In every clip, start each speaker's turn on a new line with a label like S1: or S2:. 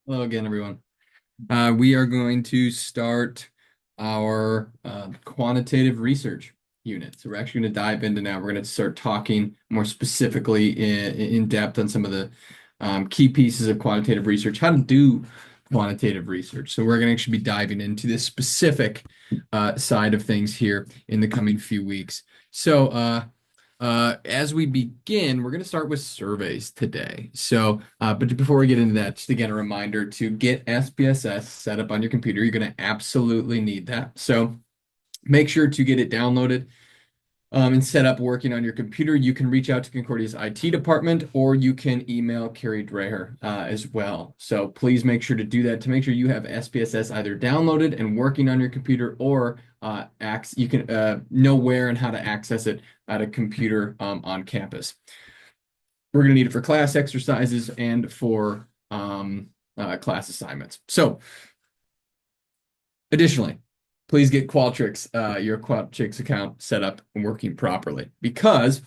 S1: Hello again, everyone. We are going to start our quantitative research unit. So we're actually going to dive into now. We're going to start talking more specifically in depth on some of the key pieces of quantitative research, how to do quantitative research. So we're going to actually be diving into this specific side of things here in the coming few weeks. As we begin, we're going to start with surveys today. But before we get into that, just again, a reminder to get SPSS set up on your computer. You're going to absolutely need that. So make sure to get it downloaded and set up working on your computer. You can reach out to Concordia's IT department, or you can email Carrie Dreher as well. So please make sure to do that to make sure you have SPSS either downloaded and working on your computer, or you can know where and how to access it at a computer on campus. We're going to need it for class exercises and for class assignments. So additionally, please get Qualtrics, your Qualtrics account set up and working properly, because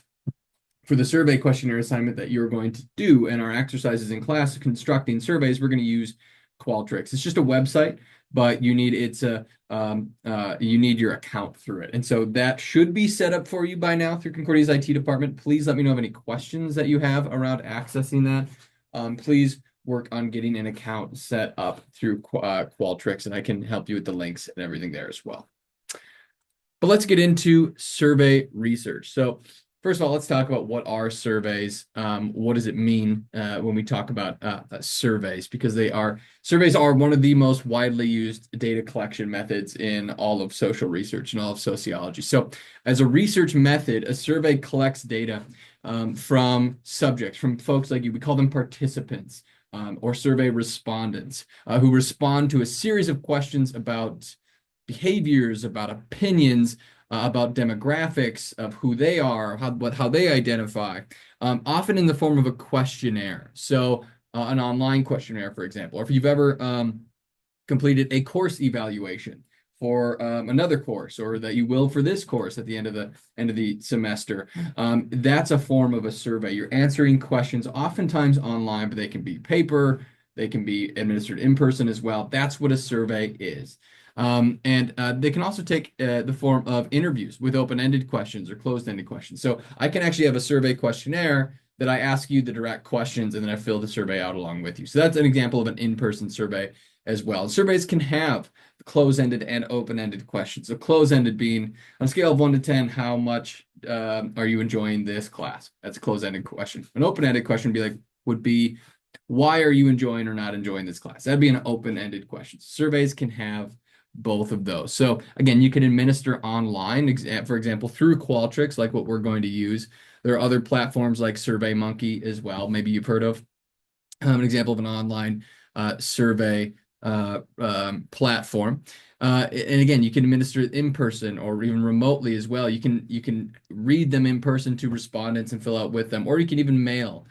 S1: for the survey questionnaire assignment that you're going to do and our exercises in class constructing surveys, we're going to use Qualtrics. It's just a website, but you need you need your account through it. And so that should be set up for you by now through Concordia's IT department. Please let me know of any questions that you have around accessing that. Please work on getting an account set up through Qualtrics, and I can help you with the links and everything there as well. But let's get into survey research. So first of all, let's talk about what are surveys. What does it mean when we talk about surveys? Because surveys are one of the most widely used data collection methods in all of social research and all of sociology. So as a research method, a survey collects data from subjects, from folks like you. We call them participants or survey respondents who respond to a series of questions about behaviors, about opinions, about demographics of who they are, how they identify, often in the form of a questionnaire. So an online questionnaire, for example, or if you've ever completed a course evaluation for another course, or that you will for this course at the end of the semester, that's a form of a survey. You're answering questions, oftentimes online, but they can be paper, they can be administered in person as well. That's what a survey is. They can also take the form of interviews with open-ended questions or closed-ended questions. So I can actually have a survey questionnaire that I ask you the direct questions, and then I fill the survey out along with you. So that's an example of an in-person survey as well. Surveys can have closed-ended and open-ended questions. So closed-ended being, on a scale of 1 to 10, how much are you enjoying this class? That's a closed-ended question. An open-ended question would be, why are you enjoying or not enjoying this class? That'd be an open-ended question. Surveys can have both of those. So again, you can administer online, for example, through Qualtrics, like what we're going to use. There are other platforms like SurveyMonkey as well. Maybe you've heard of an example of an online survey platform. And again, you can administer it in person or even remotely as well. You can read them in person to respondents and fill out with them, or you can even mail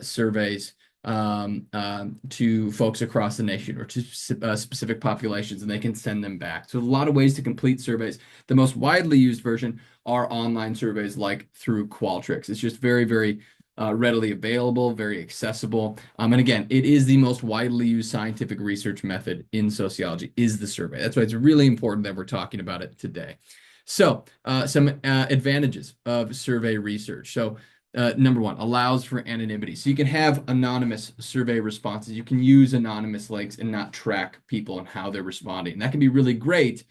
S1: surveys to folks across the nation or to specific populations, and they can send them back. So a lot of ways to complete surveys. The most widely used version are online surveys like through Qualtrics. It's just very, very readily available, very accessible. And again, it is the most widely used scientific research method in sociology, is the survey. That's why it's really important that we're talking about it today. So some advantages of survey research. So number one, allows for anonymity. So you can have anonymous survey responses. You can use anonymous links and not track people and how they're responding. And that can be really great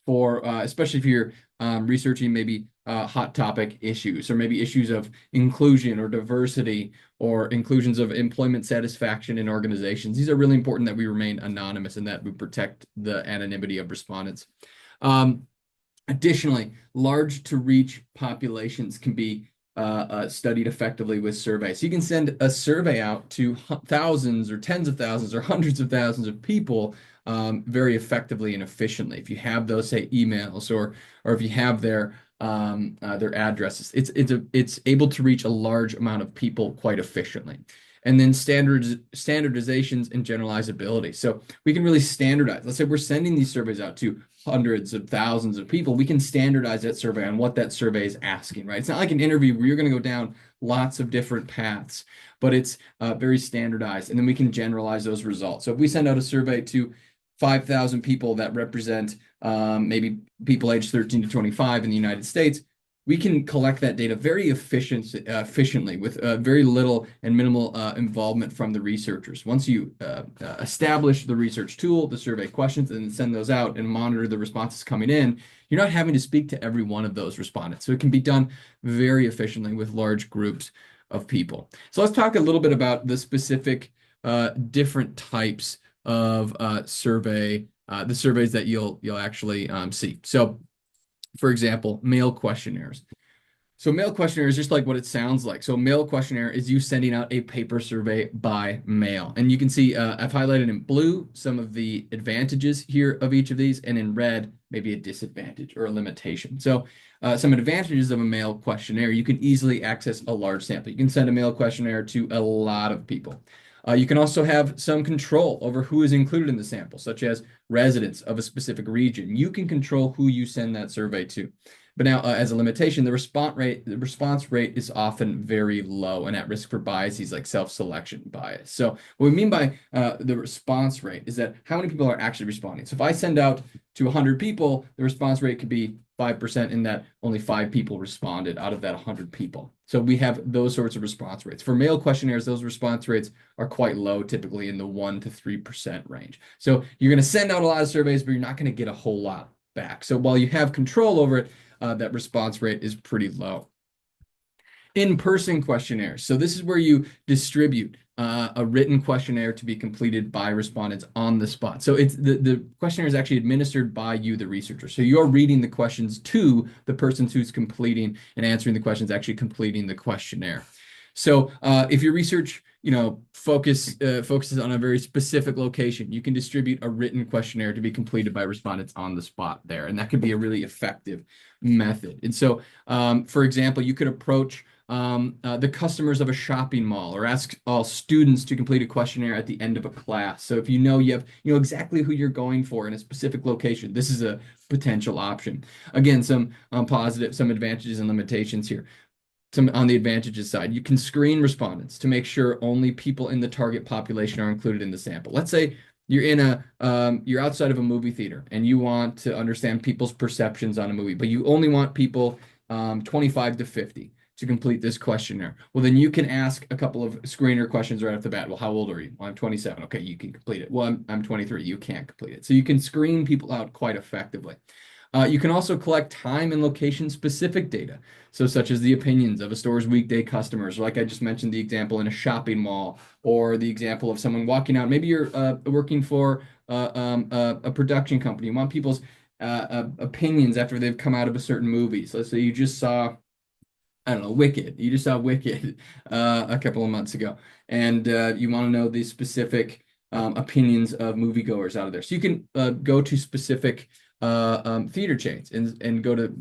S1: for, especially if you're researching maybe hot topic issues, or maybe issues of inclusion or diversity, or inclusions of employment satisfaction in organizations. These are really important that we remain anonymous and that we protect the anonymity of respondents. Additionally, large to reach populations can be studied effectively with surveys. So you can send a survey out to thousands or tens of thousands or hundreds of thousands of people very effectively and efficiently. If you have those, say, emails, or if you have their addresses, it's able to reach a large amount of people quite efficiently. And then standardizations and generalizability. So we can really standardize. Let's say we're sending these surveys out to hundreds of thousands of people. We can standardize that survey on what that survey is asking, right? It's not like an interview where you're going to go down lots of different paths, but it's very standardized. And then we can generalize those results. So if we send out a survey to 5,000 people that represent maybe people aged 13 to 25 in the United States, we can collect that data very efficiently with very little and minimal involvement from the researchers. Once you establish the research tool, the survey questions, and send those out and monitor the responses coming in, you're not having to speak to every one of those respondents. So it can be done very efficiently with large groups of people. So let's talk a little bit about the specific different types of the surveys that you'll actually see. So, for example, mail questionnaires. So mail questionnaire is just like what it sounds like. So mail questionnaire is you sending out a paper survey by mail. And you can see I've highlighted in blue some of the advantages here of each of these, and in red, maybe a disadvantage or a limitation. So some advantages of a mail questionnaire, you can easily access a large sample. You can send a mail questionnaire to a lot of people. You can also have some control over who is included in the sample, such as residents of a specific region. You can control who you send that survey to. But now, as a limitation, the response rate is often very low and at risk for biases like self-selection bias. So what we mean by the response rate is that how many people are actually responding. So if I send out to 100 people, the response rate could be 5% in that only 5 people responded out of that 100 people. So we have those sorts of response rates. For mail questionnaires, those response rates are quite low, typically in the 1 to 3% range. So you're going to send out a lot of surveys, but you're not going to get a whole lot back. So while you have control over it, that response rate is pretty low. In-person questionnaires. So this is where you distribute a written questionnaire to be completed by respondents on the spot. So it's the questionnaire is actually administered by you, the researcher. So you're reading the questions to the person who's completing and answering the questions, actually completing the questionnaire. So if your research, focuses on a very specific location, you can distribute a written questionnaire to be completed by respondents on the spot there, and that could be a really effective method. And so, for example, you could approach the customers of a shopping mall or ask all students to complete a questionnaire at the end of a class. So if you know exactly who you're going for in a specific location, this is a potential option. Again, some some advantages and limitations here. Some on the advantages side, you can screen respondents to make sure only people in the target population are included in the sample. Let's say you're outside of a movie theater and you want to understand people's perceptions on a movie, but you only want people 25 to 50 to complete this questionnaire. Well, then you can ask a couple of screener questions right off the bat. Well, how old are you? Well, I'm 27. Okay, you can complete it. Well, I'm 23. You can't complete it. So you can screen people out quite effectively. You can also collect time and location specific data, so such as the opinions of a store's weekday customers, like I just mentioned the example in a shopping mall, or the example of someone walking out. Maybe you're working for a production company. You want people's opinions after they've come out of a certain movie. So let's say you just saw, I don't know, Wicked. You just saw Wicked a couple of months ago, and you want to know the specific opinions of moviegoers out of there. So you can go to specific theater chains and go to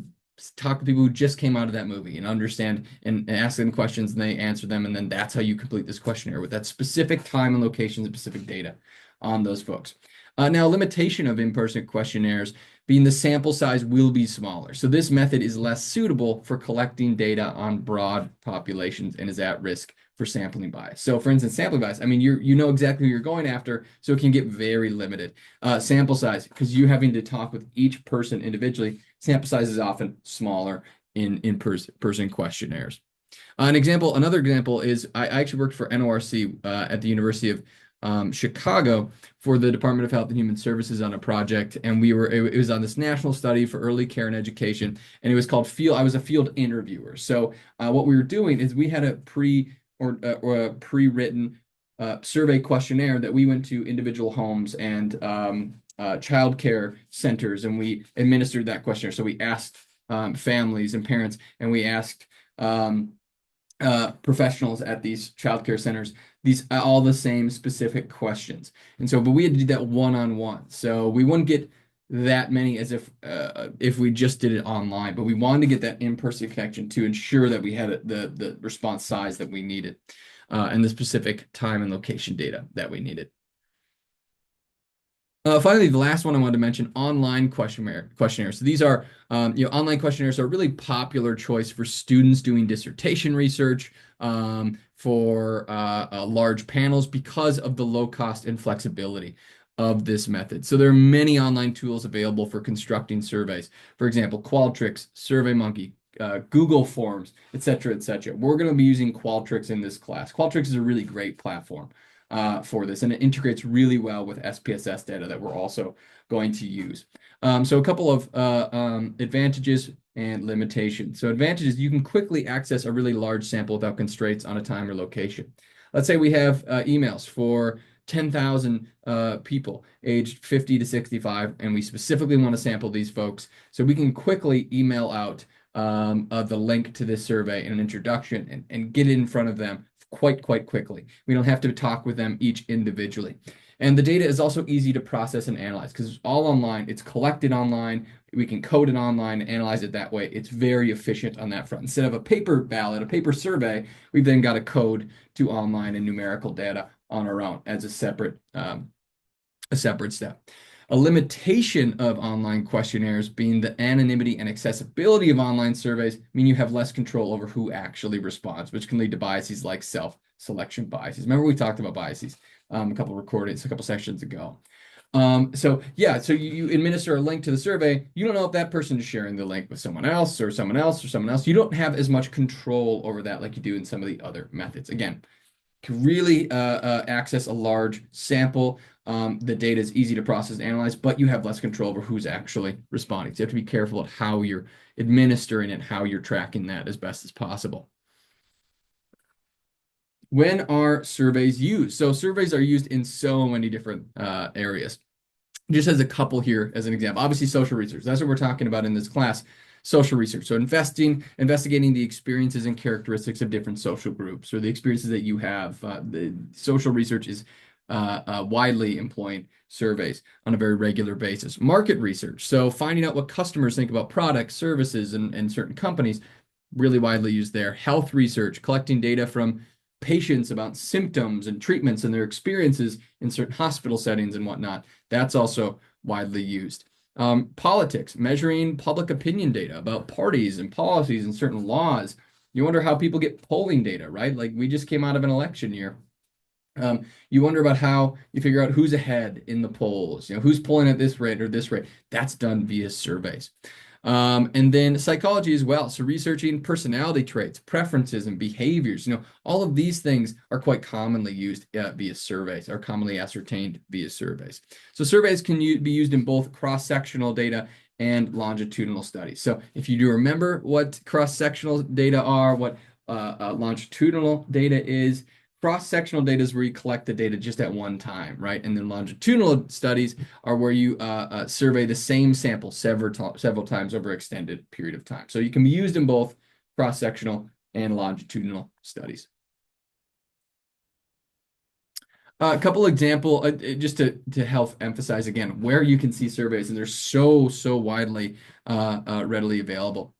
S1: talk to people who just came out of that movie and understand and ask them questions, and they answer them, and then that's how you complete this questionnaire with that specific time and location, specific data on those folks. Now, limitation of in-person questionnaires being the sample size will be smaller. So this method is less suitable for collecting data on broad populations and is at risk for sampling bias. So for instance, sampling bias, I mean, you know exactly who you're going after, so it can get very limited. Sample size, because you're having to talk with each person individually, sample size is often smaller in person questionnaires. Another example is I actually worked for NORC at the University of Chicago for the Department of Health and Human Services on a project, and it was on this national study for early care and education, and it was called I was a field interviewer. So what we were doing is we had a pre-written survey questionnaire that we went to individual homes and child care centers, and we administered that questionnaire. So we asked families and parents, and we asked professionals at these child care centers these all the same specific questions. And so, but we had to do that one-on-one. So we wouldn't get that many as if we just did it online, but we wanted to get that in-person connection to ensure that we had the response size that we needed and the specific time and location data that we needed. Finally, the last one I wanted to mention, online questionnaires. So these are, online questionnaires are a really popular choice for students doing dissertation research, for large panels because of the low cost and flexibility of this method. So there are many online tools available for constructing surveys. For example, Qualtrics, SurveyMonkey, Google Forms, et cetera, et cetera. We're going to be using Qualtrics in this class. Qualtrics is a really great platform for this, and it integrates really well with SPSS data that we're also going to use. So a couple of advantages and limitations. So advantages, you can quickly access a really large sample without constraints on a time or location. Let's say we have emails for 10,000 people aged 50 to 65, and we specifically want to sample these folks. So we can quickly email out the link to this survey and an introduction and get it in front of them quite quickly. We don't have to talk with them each individually. And the data is also easy to process and analyze because it's all online. It's collected online. We can code it online and analyze it that way. It's very efficient on that front. Instead of a paper ballot, a paper survey, we've then got to code to online and numerical data on our own as a separate step. A limitation of online questionnaires being the anonymity and accessibility of online surveys mean you have less control over who actually responds, which can lead to biases like self-selection biases. Remember we talked about biases a couple sessions ago. So you administer a link to the survey. You don't know if that person is sharing the link with someone else or someone else or someone else. You don't have as much control over that like you do in some of the other methods. Again, can really access a large sample. The data is easy to process and analyze, but you have less control over who's actually responding. So you have to be careful at how you're administering it, how you're tracking that as best as possible. When are surveys used? So surveys are used in so many different areas. Just as a couple here as an example, obviously social research. That's what we're talking about in this class. Social research. So investigating the experiences and characteristics of different social groups or the experiences that you have. The social research is widely employing surveys on a very regular basis. Market research. So finding out what customers think about products, services, and certain companies, really widely used there. Health research, collecting data from patients about symptoms and treatments and their experiences in certain hospital settings and whatnot. That's also widely used. Politics, measuring public opinion data about parties and policies and certain laws. You wonder how people get polling data, right? Like we just came out of an election year. You wonder about how you figure out who's ahead in the polls, who's polling at this rate or this rate. That's done via surveys. And then psychology as well. So researching personality traits, preferences, and behaviors. All of these things are quite commonly used via surveys, are commonly ascertained via surveys. So surveys can be used in both cross-sectional data and longitudinal studies. So if you do remember what cross-sectional data are, what longitudinal data is, cross-sectional data is where you collect the data just at one time, right? And then longitudinal studies are where you survey the same sample several times over an extended period of time. So you can be used in both cross-sectional and longitudinal studies. A couple example, just to help emphasize again, where you can see surveys, and they're so widely readily available.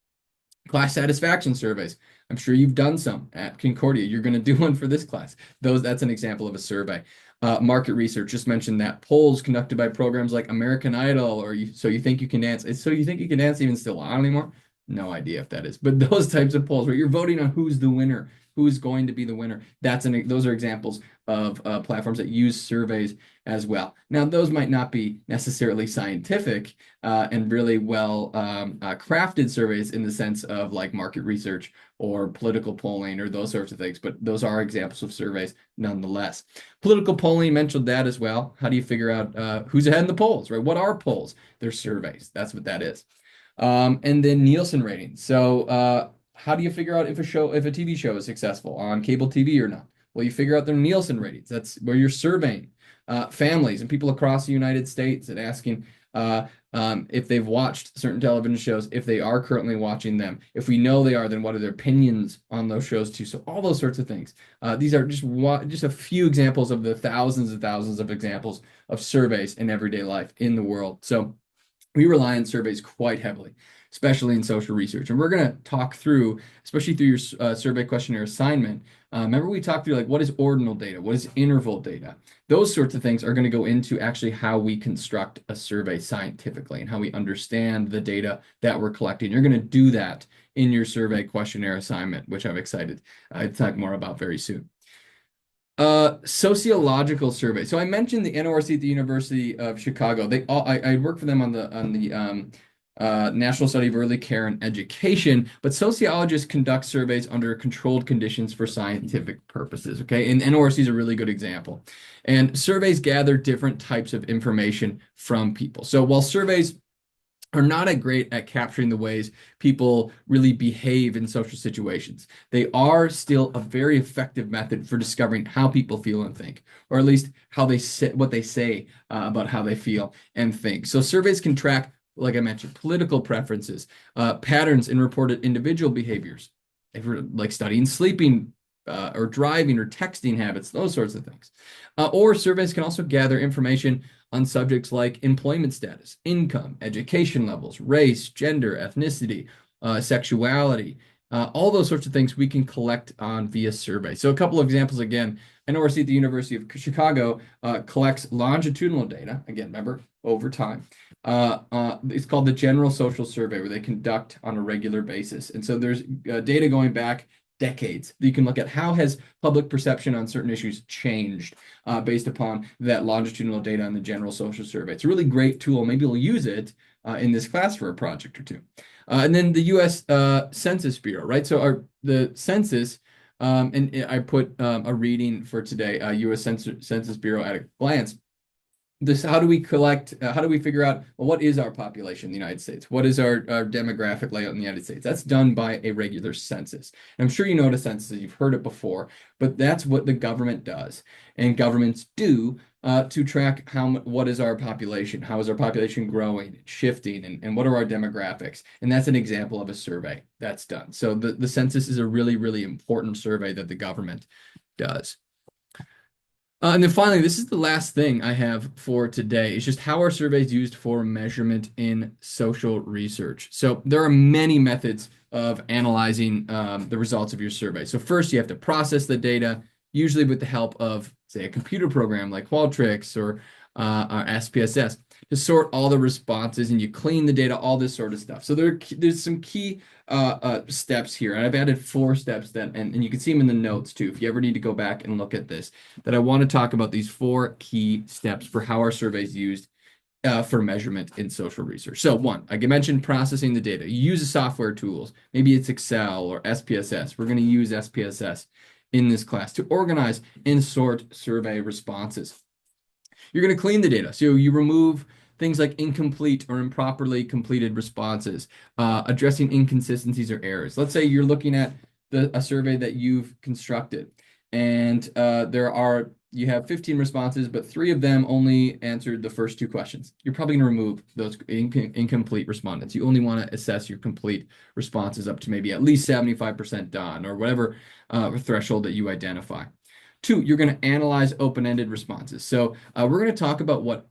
S1: Class satisfaction surveys. I'm sure you've done some at Concordia. You're going to do one for this class. That's an example of a survey. Market research, just mentioned that. Polls conducted by programs like American Idol or So You Think You Can Dance. So You Think You Can Dance even still on anymore? No idea if that is. But those types of polls where you're voting on who's the winner, who's going to be the winner. Those are examples of platforms that use surveys as well. Now, those might not be necessarily scientific and really well crafted surveys in the sense of like market research or political polling or those sorts of things, but those are examples of surveys nonetheless. Political polling, mentioned that as well. How do you figure out who's ahead in the polls, right? What are polls? They're surveys. That's what that is. And then Nielsen ratings. So how do you figure out if a TV show is successful on cable TV or not? Well, you figure out their Nielsen ratings. That's where you're surveying families and people across the United States and asking if they've watched certain television shows, if they are currently watching them. If we know they are, then what are their opinions on those shows too? So all those sorts of things. These are just a few examples of the thousands and thousands of examples of surveys in everyday life in the world. So we rely on surveys quite heavily. especially in social research. And we're going to talk through, especially through your survey questionnaire assignment. Remember we talked through like what is ordinal data, what is interval data. Those sorts of things are going to go into actually how we construct a survey scientifically and how we understand the data that we're collecting. You're going to do that in your survey questionnaire assignment, which I'm excited to talk more about very soon. Sociological survey. So I mentioned the NORC at the University of Chicago. I work for them on the National Study of Early Care and Education, but sociologists conduct surveys under controlled conditions for scientific purposes. Okay, and NORC is a really good example. And surveys gather different types of information from people. So while surveys are not great at capturing the ways people really behave in social situations, they are still a very effective method for discovering how people feel and think, or at least how they say what they say about how they feel and think. So surveys can track, like I mentioned, political preferences, patterns in reported individual behaviors, if we're like studying sleeping or driving or texting habits, those sorts of things. Or surveys can also gather information on subjects like employment status, income, education levels, race, gender, ethnicity, sexuality, all those sorts of things we can collect on via survey. So a couple of examples again, NORC at the University of Chicago collects longitudinal data, again, remember, over time. It's called the General Social Survey, where they conduct on a regular basis. And so there's data going back decades. You can look at how has public perception on certain issues changed based upon that longitudinal data on the General Social Survey. It's a really great tool. Maybe we'll use it in this class for a project or two. And then the U.S. Census Bureau, right? So the census, and I put a reading for today, U.S. Census Bureau at a glance. How do we collect, how do we figure out, well, what is our population in the United States? What is our demographic layout in the United States? That's done by a regular census. And I'm sure you know what a census is, you've heard it before, but that's what the government does. And governments do to track what is our population, how is our population growing, shifting, and what are our demographics? And that's an example of a survey that's done. So the census is a really, really important survey that the government does. And then finally, this is the last thing I have for today. It's just how are surveys used for measurement in social research? So there are many methods of analyzing the results of your survey. So first, you have to process the data, usually with the help of, say, a computer program like Qualtrics or SPSS, to sort all the responses, and you clean the data, all this sort of stuff. So there's some key steps here, and I've added 4 steps that, and you can see them in the notes too, if you ever need to go back and look at this, that I want to talk about these 4 key steps for how our survey is used for measurement in social research. So 1, I mentioned processing the data. You use the software tools. Maybe it's Excel or SPSS. We're going to use SPSS in this class to organize and sort survey responses. You're going to clean the data. So you remove things like incomplete or improperly completed responses, addressing inconsistencies or errors. Let's say you're looking at a survey that you've constructed, and you have 15 responses, but 3 of them only answered the first 2 questions. You're probably going to remove those incomplete respondents. You only want to assess your complete responses up to maybe at least 75% done, or whatever threshold that you identify. 2, you're going to analyze open-ended responses. So we're going to talk about what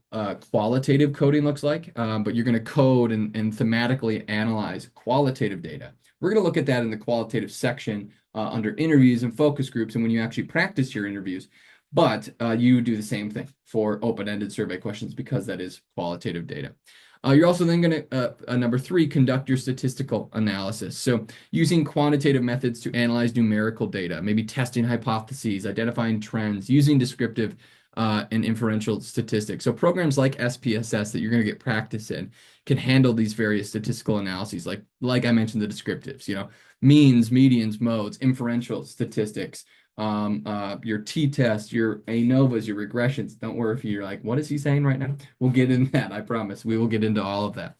S1: qualitative coding looks like, but you're going to code and thematically analyze qualitative data. We're going to look at that in the qualitative section under interviews and focus groups, and when you actually practice your interviews. But you do the same thing for open-ended survey questions because that is qualitative data. You're also then going to, number 3, conduct your statistical analysis. So using quantitative methods to analyze numerical data, maybe testing hypotheses, identifying trends, using descriptive and inferential statistics. So programs like SPSS that you're going to get practice in can handle these various statistical analyses, like I mentioned, the descriptives, means, medians, modes, inferential statistics, your t-test, your ANOVAs, your regressions. Don't worry if you're like, what is he saying right now? We'll get into that, I promise. We will get into all of that.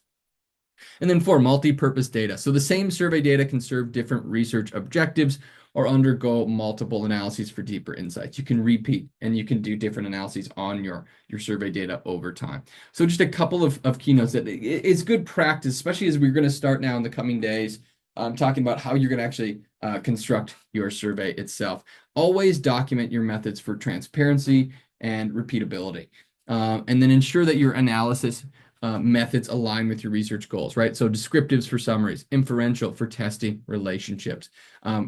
S1: And then 4, multi-purpose data. So the same survey data can serve different research objectives or undergo multiple analyses for deeper insights. You can repeat and you can do different analyses on your survey data over time. So just a couple of keynotes that it's good practice, especially as we're going to start now in the coming days, talking about how you're going to actually construct your survey itself. Always document your methods for transparency and repeatability. And then ensure that your analysis methods align with your research goals, right? So descriptives for summaries, inferential for testing relationships,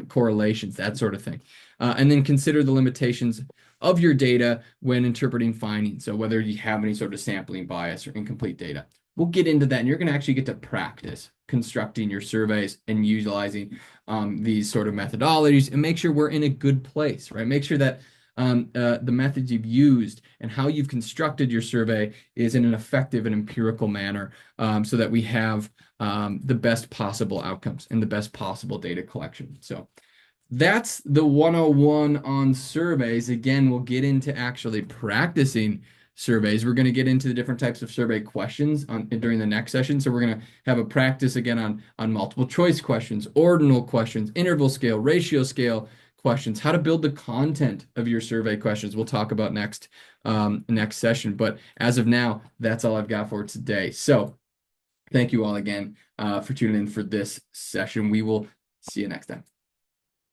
S1: correlations, that sort of thing. And then consider the limitations of your data when interpreting findings. So whether you have any sort of sampling bias or incomplete data. We'll get into that, and you're going to actually get to practice constructing your surveys and utilizing these sort of methodologies, and make sure we're in a good place, right? Make sure that the methods you've used and how you've constructed your survey is in an effective and empirical manner, so that we have the best possible outcomes and the best possible data collection. So that's the 101 on surveys. Again, we'll get into actually practicing surveys. We're going to get into the different types of survey questions during the next session. So we're going to have a practice again on multiple choice questions, ordinal questions, interval scale, ratio scale questions, how to build the content of your survey questions. We'll talk about next session. But as of now, that's all I've got for today. So thank you all again for tuning in for this session. We will see you next time.